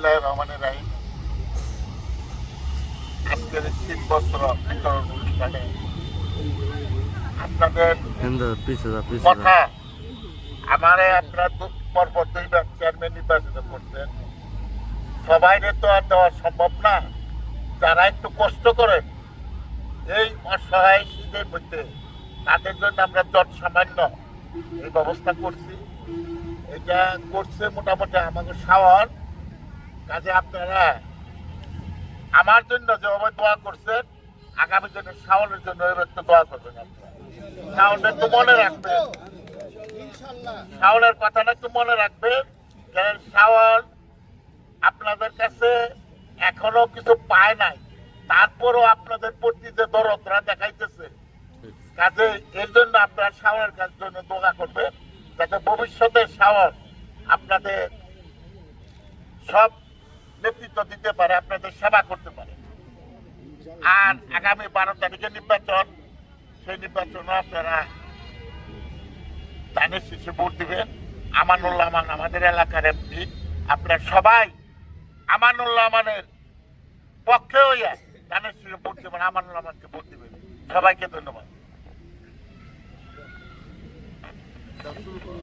বিসমিল্লাহির রহমানির রহিম। আজকের 3 বছর বিতরণ অনুষ্ঠানে আপনাদের কথা আমারে আপনার পরপর 2বার চেয়ারম্যান নির্বাচিত করছেন। সবাইরে তো আর দেওয়া সম্ভব না। যারা একটু কষ্ট করেন এই অসহায় শীতের মধ্যে, তাদের জন্য আমরা যত সামান্য এই ব্যবস্থা করছি। এটা করছে মোটামুটি আমাকে সাওয়ার কাজে। আপনারা আমার জন্য যেভাবে দোয়া করছেন, আগামী দিনে শাওনের জন্য এবার একটু দোয়া করবেন। আপনারা শাওনটা একটু মনে রাখবেন, শাওনের কথাটা একটু মনে রাখবেন। কারণ শাওন আপনাদের কাছে এখনো কিছু পায় নাই, তারপরও আপনাদের প্রতি যে দরদরা দেখাইতেছে, কাজে এর জন্য আপনারা শাওনের কাছে জন্য দোয়া করবেন, যাতে ভবিষ্যতে শাওন আপনাদের সব নেতৃত্ব দিতে পারে, আপনাদের সেবা করতে পারে। আর আগামী 12 তারিখে নির্বাচন, সেই নির্বাচনে আপনারা ধানের শীষে ভোট দিবেন। আমানুল্লাহ আমান আমাদের এলাকার এমপি। আপনারা সবাই আমানুল্লাহ আমানের পক্ষে হইয়া ধানের শীষে ভোট দেবেন, আমানুল্লাহ আমানকে ভোট দিবেন। সবাইকে ধন্যবাদ।